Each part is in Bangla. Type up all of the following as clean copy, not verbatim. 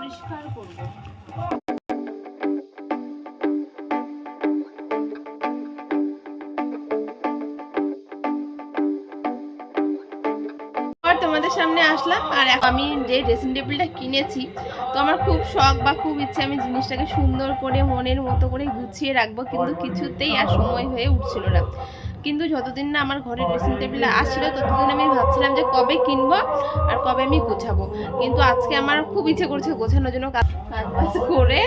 পরিষ্কার করব। তোমাদের সামনে আসলাম আর আমি যে ড্রেসিং টেবিলটা কিনেছি, তো আমার খুব শখ বা খুব ইচ্ছে আমি জিনিসটাকে সুন্দর করে মনের মতো করে গুছিয়ে রাখবো, কিন্তু কিছুতেই আর সময় হয়ে উঠছিল না। কিন্তু যতদিন না আমার ঘরে ড্রেসিং টেবিলটা আসছিল ততদিন আমি ভাবছিলাম যে কবে কিনবো আর কবে আমি গোছাবো। কিন্তু আজকে আমার খুব ইচ্ছে করছে গোছানোর জন্য, কাজ বাজ করে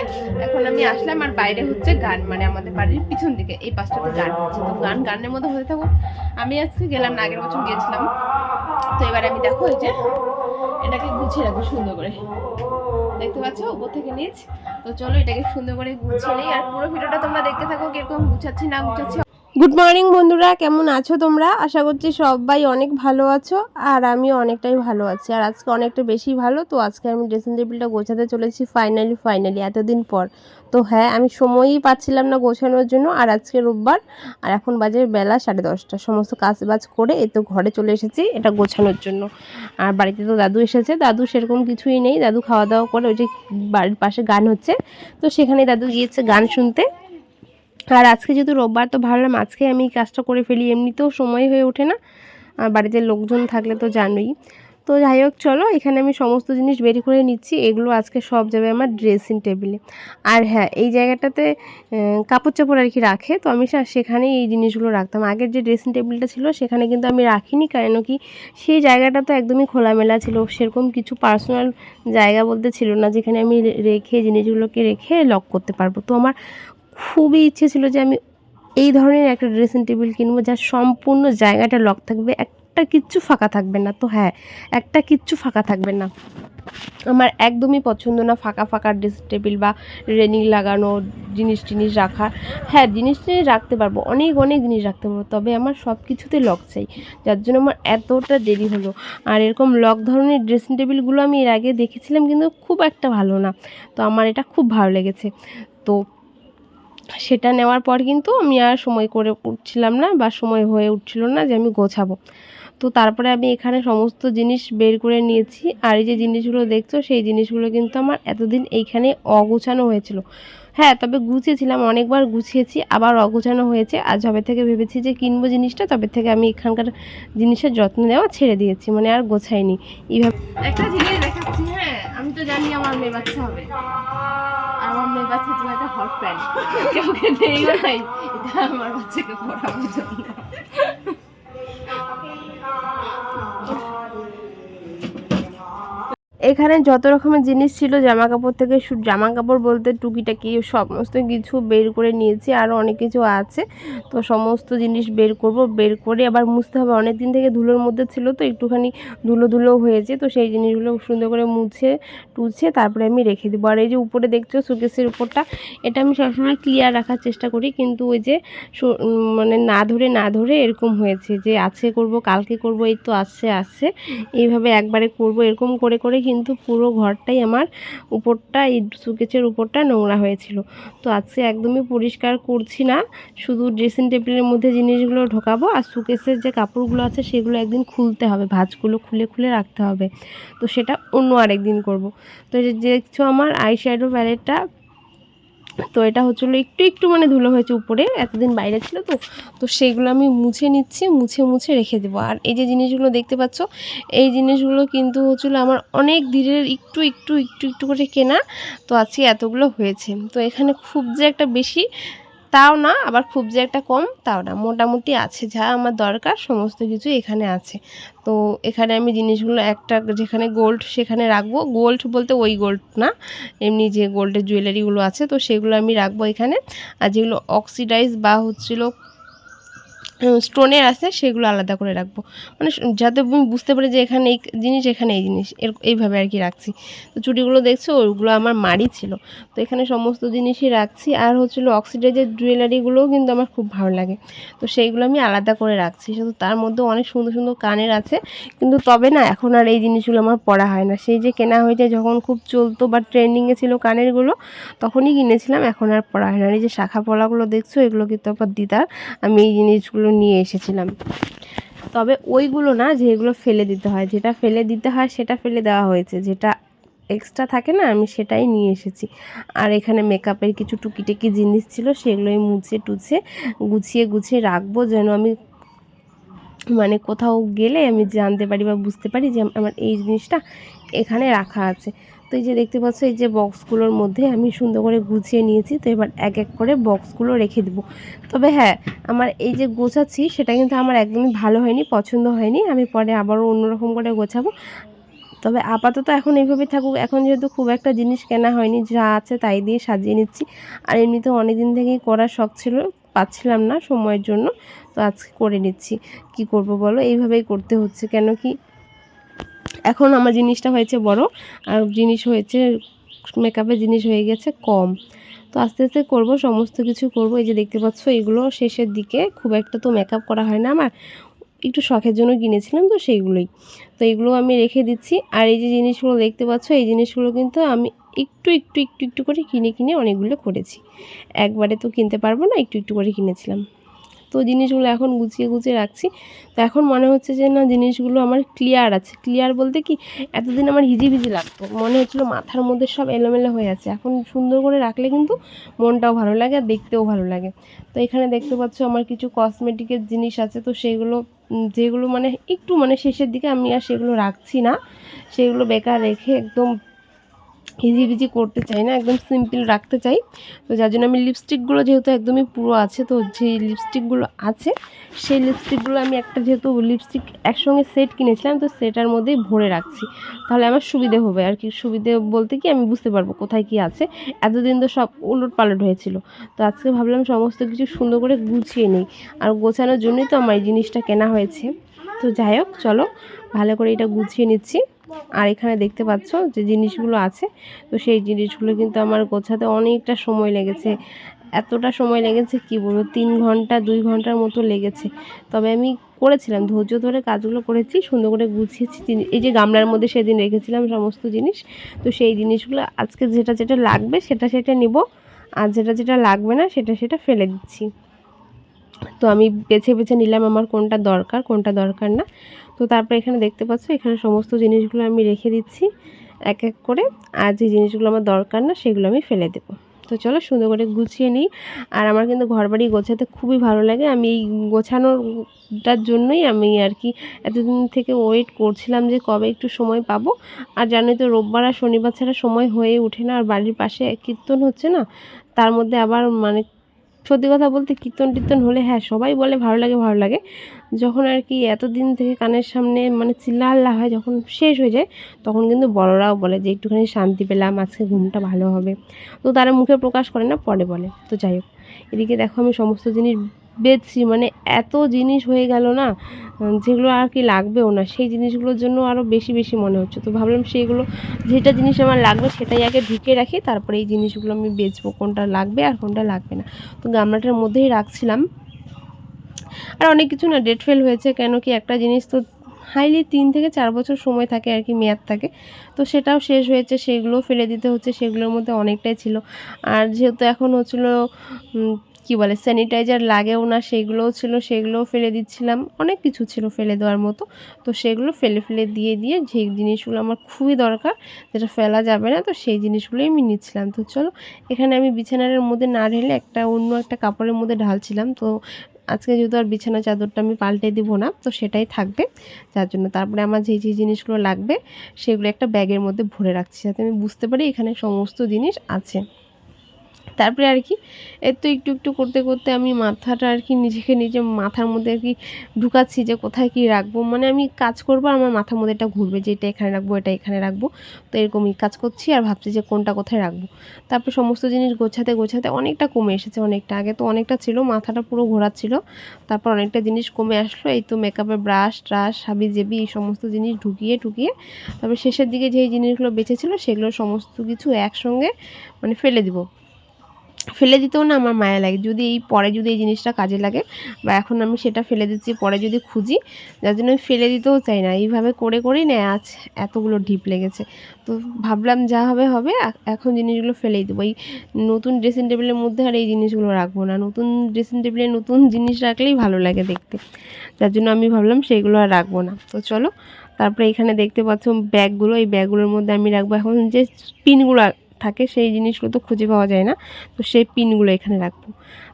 এখন আমি আসলাম। আর বাইরে হচ্ছে গান, মানে আমাদের বাড়ির পিছন দিকে এই পাশটাতে গান হচ্ছে, তো গানের মধ্যে হতে থাকো। আমি আজকে গেলাম না, আগের বছর গিয়েছিলাম। তো এবার আমি দেখো এই যে এটাকে গুছিয়ে রাখবো সুন্দর করে, দেখতে পাচ্ছ উপর থেকে নিচ। তো চলো এটাকে সুন্দর করে গুছিয়ে নিই, আর পুরো ভিডিওটা তোমরা দেখতে থাকো কিরকম গুছাচ্ছি না গুছাচ্ছি। গুড মর্নিং বন্ধুরা, কেমন আছো তোমরা? আশা করছি সবাই অনেক ভালো আছো, আর আমিও অনেকটাই ভালো আছি, আর আজকে অনেকটা বেশি ভালো। তো আজকে আমি ড্রেসিং টেবিলটা গোছাতে চলেছি ফাইনালি এতদিন পর। তো হ্যাঁ, আমি সময়ই পাচ্ছিলাম না গোছানোর জন্য। আর আজকে রোববার, আর এখন বাজে বেলা 10:30। সমস্ত কাজবাজ করে এই তো ঘরে চলে এসেছি এটা গোছানোর জন্য। আর বাড়িতে তো দাদু এসেছে, দাদু সেরকম কিছুই নেই, দাদু খাওয়া দাওয়া করে ওই যে বাড়ির পাশে গান হচ্ছে, তো সেখানে দাদু গিয়েছে গান শুনতে। আর আজকে যেহেতু রোববার, তো ভাবলাম আজকে আমি কাজটা করে ফেলি, এমনিতেও সময় হয়ে ওঠে না, আর বাড়িতে লোকজন থাকলে তো জানোই। তো যাই হোক, চলো এখানে আমি সমস্ত জিনিস বের করে নিচ্ছি, এগুলো আজকে সব যাবে আমার ড্রেসিং টেবিলে। আর হ্যাঁ, এই জায়গাটাতে কাপড় চাপড় আর কি রাখে, তো আমি সেখানেই এই জিনিসগুলো রাখতাম। আগের যে ড্রেসিং টেবিলটা ছিল সেখানে কিন্তু আমি রাখিনি, কারণ কি সেই জায়গাটা তো একদমই খোলামেলা ছিল, সেরকম কিছু পার্সোনাল জায়গা বলতে ছিল না যেখানে আমি রেখে জিনিসগুলোকে রেখে লক করতে পারবো। তো আমার খুবই ইচ্ছে ছিল যে আমি এই ধরনের একটা ড্রেসিং টেবিল কিনবো, যার সম্পূর্ণ জায়গাটা লক থাকবে, একটা কিচ্ছু ফাঁকা থাকবে না। তো হ্যাঁ, একটা কিচ্ছু ফাঁকা থাকবে না, আমার একদমই পছন্দ না ফাঁকা ফাঁকা ড্রেসিং টেবিল বা রেলিং লাগানো জিনিস রাখা। হ্যাঁ, জিনিস রাখতে পারবো, অনেক জিনিস রাখতে পারবো, তবে আমার সব কিছুতে লক চাই, যার জন্য আমার এতটা দেরি হলো। আর এরকম লক ধরনের ড্রেসিং টেবিলগুলো আমি এর আগে দেখেছিলাম, কিন্তু খুব একটা ভালো না, তো আমার এটা খুব ভালো লেগেছে। তো সেটা নেওয়ার পর কিন্তু আমি আর সময় করে উঠছিলাম না, বা সময় হয়ে উঠছিল না যে আমি গোছাবো। তো তারপরে আমি এখানে সমস্ত জিনিস বের করে নিয়েছি, আর এই যে জিনিসগুলো দেখছো সেই জিনিসগুলো কিন্তু আমার এতদিন এইখানে অগোছানো হয়েছিল। হ্যাঁ, তবে গুছিয়েছিলাম, অনেকবার গুছিয়েছি, আবার অগোছানো হয়েছে। আর যবে থেকে ভেবেছি যে কিনবো জিনিসটা, তবে থেকে আমি এখানকার জিনিসের যত্ন নেওয়া ছেড়ে দিয়েছি, মানে আর গোছাইনি এইভাবে। একটা জিনিস দেখাচ্ছি, হ্যাঁ আমি তো জানি আমার মেয়ে বাচ্চা হবে, আমার মেয়ে বাচ্চার জন্য একটা হট প্যান্ট কেউ দেইও নাই, এটা আমার বাচ্চাকে পরানোর জন্য। এখানে যত রকমের জিনিস ছিল, জামা কাপড় থেকে, জামা কাপড় বলতে টুকিটাকি সমস্ত কিছু বের করে নিয়েছি, আরও অনেক কিছু আছে। তো সমস্ত জিনিস বের করব, বের করে আবার মুছতে হবে, অনেক দিন থেকে ধুলোর মধ্যে ছিল, তো একটুখানি ধুলো হয়েছে, তো সেই জিনিসগুলো সুন্দর করে টুছে তারপরে আমি রেখে দেবো। আর এই যে উপরে দেখছো শোকেসের উপরটা, এটা আমি সবসময় ক্লিয়ার রাখার চেষ্টা করি, কিন্তু ওই যে মানে না ধরে এরকম হয়েছে যে আছে করব, কালকে করব, এই তো আসছে এইভাবে একবারে করব, এরকম করে কিন্তু পুরো ঘরটাই আমার উপরটা, এই শোকেসের উপরটা নোংরা হয়েছিল। তো আজকে একদমই পরিষ্কার করছি না, শুধু ড্রেসিং টেবিলের মধ্যে জিনিসগুলো ঢোকাবো, আর শোকেসের যে কাপড়গুলো আছে সেগুলো একদিন খুলতে হবে, ভাঁজগুলো খুলে রাখতে হবে, তো সেটা অন্য আরেকদিন করব। তো এই যে দেখছো আমার আইশ্যাডো প্যালেটটা, তো এটা হচ্ছিলো একটু মানে ধুলো হয়েছে উপরে, এতদিন বাইরে ছিল, তো সেইগুলো আমি মুছে নিচ্ছি, মুছে রেখে দেবো। আর এই যে জিনিসগুলো দেখতে পাচ্ছ, এই জিনিসগুলো কিন্তু হচ্ছিলো আমার অনেক দিনের একটু করে কেনা, তো আজকে এতগুলো হয়েছে। তো এখানে খুব যে একটা বেশি তাও না, আবার খুব যে একটা কম তাও না, মোটামুটি আছে, যা আমার দরকার সমস্ত কিছু এখানে আছে। তো এখানে আমি জিনিসগুলো একটা যেখানে গোল্ড সেখানে রাখবো, গোল্ড বলতে ওই গোল্ড না, এমনি যে গোল্ডের জুয়েলারিগুলো আছে তো সেগুলো আমি রাখবো এখানে। আর যেগুলো অক্সিডাইজ বা হচ্ছিলো স্টোনের আছে সেগুলো আলাদা করে রাখবো, মানে যাতে আমি বুঝতে পারি যে এখানে এই জিনিস, এখানে এই জিনিস, এইভাবে আর কি রাখছি। তো চুড়িগুলো দেখছো ওইগুলো আমার মারই ছিল, তো এখানে সমস্ত জিনিসই রাখছি। আর হচ্ছিলো অক্সিডাইজের জুয়েলারিগুলোও কিন্তু আমার খুব ভালো লাগে, তো সেইগুলো আমি আলাদা করে রাখছি। শুধু তার মধ্যে অনেক সুন্দর কানের আছে, কিন্তু তবে না এখন আর এই জিনিসগুলো আমার পরা হয় না, সেই যে কেনা হয়ে যায় যখন খুব চলতো বা ট্রেন্ডিংয়ে ছিল কানেরগুলো, তখনই কিনেছিলাম, এখন আর পরা হয় না। এই যে শাখা পলাগুলো দেখছো এগুলো কিন্তু আবার দিদার, আমি এই জিনিসগুলো নিয়ে এসেছিলাম, তবে ওইগুলো না যেগুলো ফেলে দিতে হয়, যেটা ফেলে দিতে হয় সেটা ফেলে দেওয়া হয়েছে, যেটা এক্সট্রা থাকে না, আমি সেটাই নিয়ে এসেছি। আর এখানে মেকআপের কিছু টুকিটাকি জিনিস ছিল, সেগুলোই মুছে টুছে গুছিয়ে রাখবো, যেন আমি মানে কোথাও গেলে আমি জানতে পারি বা বুঝতে পারি যে আমার এই জিনিসটা এখানে রাখা আছে। তো এই যে দেখতে পাচ্ছ, এই যে বক্সগুলোর মধ্যে আমি সুন্দর করে গুছিয়ে নিয়েছি। তো এবার এক এক করে বক্সগুলো রেখে দেবো। তবে হ্যাঁ, আমার এই যে গোছাচ্ছি সেটা কিন্তু আমার একদমই ভালো হয়নি, পছন্দ হয়নি। আমি পরে আবারও অন্যরকম করে গোছাবো। তবে আপাতত এখন এইভাবে থাকুক। এখন যেহেতু খুব একটা জিনিস কেনা হয়নি, যা আছে তাই দিয়ে সাজিয়ে নিচ্ছি। আর এমনিতেও অনেক দিন থেকেই করার শখ ছিল, পাচ্ছিলাম না সময়ের জন্য, তো আজকে করে নিচ্ছি। কি করব বলো, এইভাবেই করতে হচ্ছে। কেন কি, এখন আমার জিনিসটা হয়েছে বড়, আর জিনিস হয়েছে, মেকআপের জিনিস হয়ে গেছে কম। তো আস্তে আস্তে করব, সমস্ত কিছু করব। এই যে দেখতে পাচ্ছ, এগুলো শেষের দিকে, খুব একটা তো মেকআপ করা হয় না আমার, একটু শখের জন্য কিনেছিলাম, তো সেইগুলোই। তো এগুলো আমি রেখে দিচ্ছি। আর এই যে জিনিসগুলো দেখতে পাচ্ছ, এই জিনিসগুলো কিন্তু আমি একটু করে কিনে অনেকগুলো করেছি। একবারে তো কিনতে পারবো না, একটু করে কিনেছিলাম। তো জিনিসগুলো এখন গুছিয়ে রাখছি। তো এখন মনে হচ্ছে যে না, জিনিসগুলো আমার ক্লিয়ার আছে। ক্লিয়ার বলতে কি, এতদিন আমার হিজিবিজি লাগতো, মনে হচ্ছিলো মাথার মধ্যে সব এলোমেলো হয়ে আছে। এখন সুন্দর করে রাখলে কিন্তু মনটাও ভালো লাগে আর দেখতেও ভালো লাগে। তো এখানে দেখতে পাচ্ছ আমার কিছু কসমেটিকের জিনিস আছে। তো সেইগুলো যেগুলো মানে একটু মানে শেষের দিকে, আমি আর সেগুলো রাখছি না। সেগুলো বেকার রেখে একদম হিজিবিজি করতে চাই না, একদম সিম্পল রাখতে চাই। তো যার জন্য আমি লিপস্টিকগুলো যেহেতু একদমই পুরো আছে, তো যে লিপস্টিকগুলো আছে সেই লিপস্টিকগুলো আমি একটা, যেহেতু লিপস্টিক একসঙ্গে সেট কিনেছিলাম, তো সেটার মধ্যেই ভরে রাখছি। তাহলে আমার সুবিধে হবে আর কি। সুবিধে বলতে কি, আমি বুঝতে পারবো কোথায় কি আছে। এতদিন তো সব উলট পালট হয়েছিল। তো আজকে ভাবলাম সমস্ত কিছু সুন্দর করে গুছিয়ে নিই। আর গোছানোর জন্যই তো আমার এই জিনিসটা কেনা হয়েছে। তো যাই হোক, চলো ভালো করে এটা গুছিয়ে নিচ্ছি। আর এখানে দেখতে পাচ্ছ যে জিনিসগুলো আছে, তো সেই জিনিসগুলো কিন্তু আমার গোছাতে অনেকটা সময় লেগেছে। এতটা সময় লেগেছে কি বলবো, 3 ঘন্টা 2 ঘন্টার মতো লেগেছে। তবে আমি করেছিলাম, ধৈর্য ধরে কাজগুলো করেছি, সুন্দর করে গুছিয়েছি। এই যে গামলার মধ্যে সেদিন রেখেছিলাম সমস্ত জিনিস, তো সেই জিনিসগুলো আজকে যেটা লাগবে সেটা নিব, আর যেটা লাগবে না সেটা ফেলে দিচ্ছি। তো আমি বেছে নিলাম আমার কোনটা দরকার না। তো তারপর এখানে দেখতে পাচ্ছ, এখানে সমস্ত জিনিসগুলো আমি রেখে দিচ্ছি এক এক করে। আর যে জিনিসগুলো আমার দরকার না সেগুলো আমি ফেলে দেবো। তো চলো সুন্দর করে গুছিয়ে নিই। আর আমার কিন্তু ঘরবাড়ি গোছাতে খুবই ভালো লাগে। আমি এই গোছানোটার জন্যই আমি আর কি এতদিন থেকে ওয়েট করছিলাম যে কবে একটু সময় পাবো। আর জানোই তো, রোববার আর শনিবার ছাড়া সময় হয়ে ওঠে না। আর বাড়ির পাশে কীর্তন হচ্ছে না, তার মধ্যে আবার মানে সত্যি কথা বলতে, কীর্তন হলে হ্যাঁ সবাই বলে ভালো লাগে। যখন আর কি এতদিন থেকে কানের সামনে মানে চিল্লাহাল্লা হয়, যখন শেষ হয়ে যায়, তখন কিন্তু বড়রাও বলে যে একটুখানি শান্তি পেলাম, আজকে ঘুমটা ভালো হবে। তো তারা মুখে প্রকাশ করে না, পরে বলে। তো যাই হোক, এদিকে দেখো আমি সমস্ত জিনিস বেচছি, মানে এত জিনিস হয়ে গেল না, যেগুলো আর কি লাগবেও না, সেই জিনিসগুলোর জন্য আরও বেশি মনে হচ্ছে। তো ভাবলাম সেইগুলো, যেটা জিনিস আমার লাগবে সেটাই আগে ঢুকিয়ে রাখি, তারপরে এই জিনিসগুলো আমি বেচবো, কোনটা লাগবে আর কোনটা লাগবে না। তো গামলাটার মধ্যেই রাখছিলাম। আর অনেক কিছু না ডেট ফেল হয়েছে। কেন কি, একটা জিনিস তো হাইলি 3 থেকে 4 বছর সময় থাকে আর কি, মেয়াদ থাকে। তো সেটাও শেষ হয়েছে, সেগুলোও ফেলে দিতে হচ্ছে। সেগুলোর মধ্যে অনেকটাই ছিল। আর যেহেতু এখন হচ্ছিলো কি বলে, স্যানিটাইজার লাগেও না, সেগুলোও ছিল, সেগুলোও ফেলে দিচ্ছিলাম। অনেক কিছু ছিল ফেলে দেওয়ার মতো। তো সেগুলো ফেলে দিয়ে যে জিনিসগুলো আমার খুবই দরকার, যেটা ফেলা যাবে না, তো সেই জিনিসগুলোই আমি নিচ্ছিলাম। তো চলো, এখানে আমি বিছানার মধ্যে না ঢেলে অন্য একটা কাপড়ের মধ্যে ঢালছিলাম। তো আজকে যেহেতু আর বিছানা চাদরটা আমি পাল্টে দিব না, তো সেটাই থাকবে। যার জন্য তারপরে আমার যে জিনিসগুলো লাগবে সেগুলো একটা ব্যাগের মধ্যে ভরে রাখছি, যাতে আমি বুঝতে পারি এখানে সমস্ত জিনিস আছে। তারপরে আর কি এই তো একটু করতে আমি মাথাটা আর কি নিজে মাথার মধ্যে আর কি ঢুকাচ্ছি যে কোথায় কি রাখবো। মানে আমি কাজ করবো আর আমার মাথার মধ্যে এটা ঘুরবে যে এটা এখানে রাখবো, এটা এখানে রাখবো। তো এরকমই কাজ করছি আর ভাবছি যে কোনটা কোথায় রাখবো। তারপর সমস্ত জিনিস গোছাতে অনেকটা কমে এসেছে। অনেকটা, আগে তো অনেকটা ছিল, মাথাটা পুরো ঘোরাচ্ছিল। তারপর অনেকটা জিনিস কমে আসলো। এই তো মেকআপের ব্রাশ ট্রাশ হাবিজাবি এই সমস্ত জিনিস ঢুকিয়ে তারপর শেষের দিকে যেই জিনিসগুলো বেঁচেছিল সেগুলো সমস্ত কিছু একসঙ্গে মানে ফেলে দিতেও না আমার মায়া লাগে। যদি পরে এই জিনিসটা কাজে লাগে, বা এখন আমি সেটা ফেলে দিচ্ছি, পরে যদি খুঁজি, যার জন্য আমি ফেলে দিতেও চাই না। এইভাবে করেই না আজ এতগুলো ঢিপ লেগেছে। তো ভাবলাম যা হবে, এখন জিনিসগুলো ফেলেই দেবো। এই নতুন ড্রেসিং টেবিলের মধ্যে আর এই জিনিসগুলো রাখবো না। নতুন ড্রেসিং টেবিলে নতুন জিনিস রাখলেই ভালো লাগে দেখতে, যার জন্য আমি ভাবলাম সেইগুলো আর রাখবো না। তো চলো, তারপরে এখানে দেখতে পাচ্ছ ব্যাগগুলো, এই ব্যাগগুলোর মধ্যে আমি রাখবো এখন যে পিনগুলো থাকে সেই জিনিসগুলো তো খুঁজে পাওয়া যায় না, তো সেই পিনগুলো এখানে রাখবো।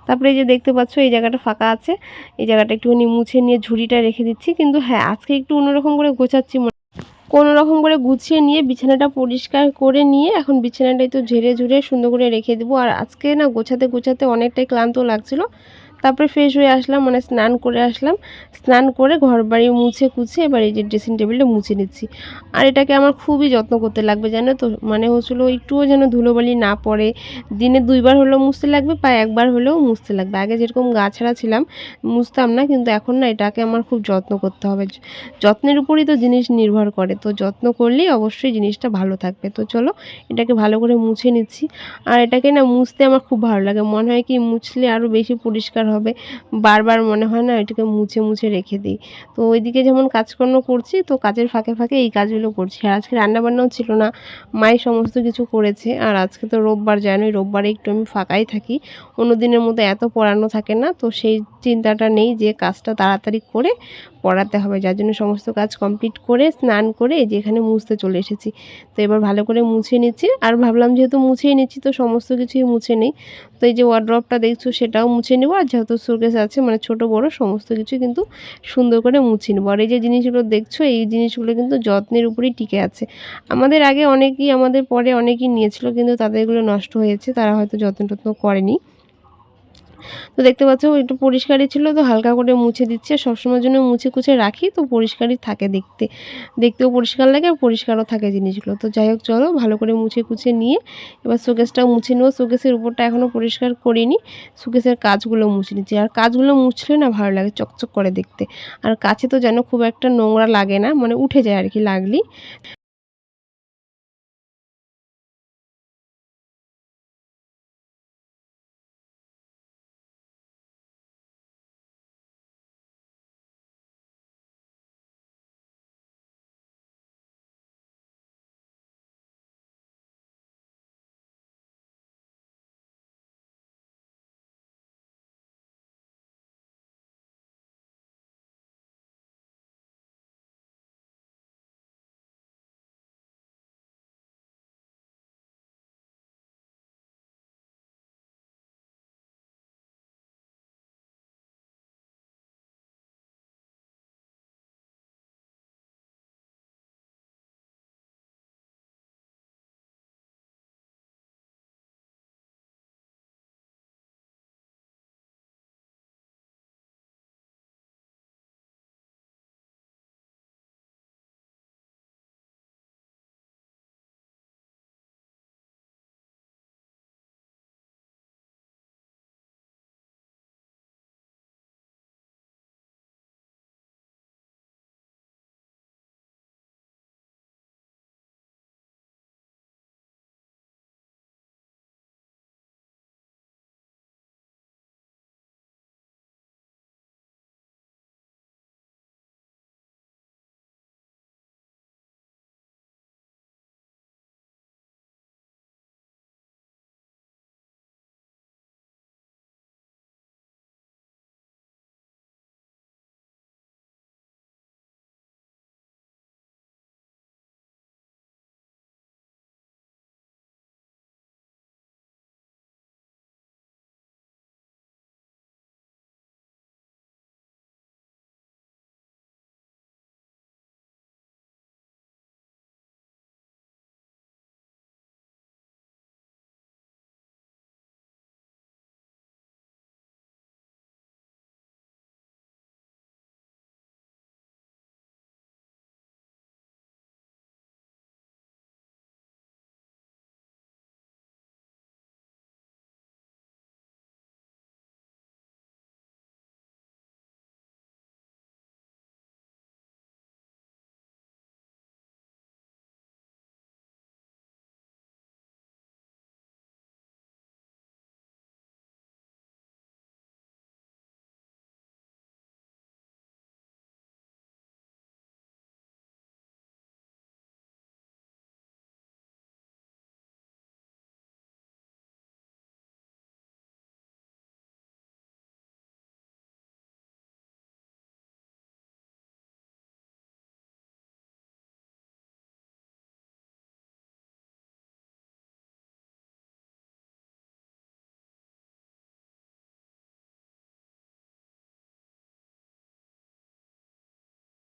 তারপরে এই যে দেখতে পাচ্ছ এই জায়গাটা ফাঁকা আছে, এই জায়গাটা একটুখানি মুছে নিয়ে ঝুড়িটা রেখে দিচ্ছি। কিন্তু হ্যাঁ, আজকে একটু অন্যরকম করে গোছাচ্ছি, কোনো রকম করে গুছিয়ে নিয়ে বিছানাটা পরিষ্কার করে নিয়ে এখন বিছানাটা একটু ঝেড়ে ঝুড়ে সুন্দর করে রেখে দেবো। আর আজকে না গোছাতে গোছাতে অনেকটাই ক্লান্ত লাগছিলো। তারপরে ফ্রেশ হয়ে আসলাম, মানে স্নান করে আসলাম, স্নান করে ঘর বাড়ি মুছে কুছে এবার এই যে ড্রেসিং টেবিলটা মুছে নিচ্ছি। আর এটাকে আমার খুবই যত্ন করতে লাগবে জানো তো, মানে হচ্ছিলো একটুও যেন ধুলোবালি না পড়ে। দিনে 2 বার হলেও মুছতে লাগবে, প্রায় 1 বার হলেও মুছতে লাগবে। আগে যেরকম গা ছাড়া ছিলাম মুছতাম না, কিন্তু এখন না এটাকে আমার খুব যত্ন করতে হবে। যত্নের উপরই তো জিনিস নির্ভর করে, তো যত্ন করলেই অবশ্যই জিনিসটা ভালো থাকবে। তো চলো এটাকে ভালো করে মুছে নিচ্ছি। আর এটাকে না মুছতে আমার খুব ভালো লাগে, মনে হয় কি মুছলে আরও বেশি পরিষ্কার হবে, বারবার মনে হয় না এটাকে মুছে মুছে রেখে দিই। তো ওইদিকে যেমন কাজকর্ম করছি, তো কাজের ফাঁকে ফাঁকে এই কাজগুলো করছি। আর আজকে রান্নাবান্নাও ছিল না, মাই সমস্ত কিছু করেছে। আর আজকে তো রোববার, জানোই রোববারে একটু আমি ফাঁকাই থাকি, অন্য দিনের মতো এত পড়ানো থাকে না, তো সেই চিন্তাটা নেই যে কাজটা তাড়াতাড়ি করে পড়াতে হবে। যার জন্য সমস্ত কাজ কমপ্লিট করে স্নান করে এই যে এখানে মুছতে চলে এসেছি। তো এবার ভালো করে মুছে নিচ্ছি। আর ভাবলাম যেহেতু মুছেই নিচ্ছি তো সমস্ত কিছুই মুছে নিই। তো এই যে ওয়ার্ড্রপটা দেখছো সেটাও মুছে নেবো, আর যেহেতু শোকেস আছে মানে ছোট বড় সমস্ত কিছু কিন্তু সুন্দর করে মুছে নেবো। আর এই যে জিনিসগুলো দেখছো এই জিনিসগুলো কিন্তু যত্নের উপরেই টিকে আছে। আমাদের আগে অনেকেই, আমাদের পরে অনেকেই নিয়েছিল, কিন্তু তাদের এগুলো নষ্ট হয়েছে, তারা হয়তো যত্ন টত্ন করেনি। তো দেখতে পাচ্ছ একটু পরিষ্কারই ছিল, তো হালকা করে মুছে দিচ্ছে। সবসময়ের জন্য মুছে কুছে রাখি, তো পরিষ্কারই থাকে, দেখতেও পরিষ্কার লাগে আর পরিষ্কারও থাকে জিনিসগুলো। তো যাই হোক চলো ভালো করে মুছে কুছে নিয়ে এবার শোকেসটাও মুছে নেবো। শোকেসের উপরটা এখনও পরিষ্কার করিনি, শোকেসের কাজগুলো মুছে নিচ্ছি। আর কাজগুলো মুছলে না ভালো লাগে, চকচক করে দেখতে। আর কাছে তো যেন খুব একটা নোংরা লাগে না, মানে উঠে যায় আর কি লাগলেই।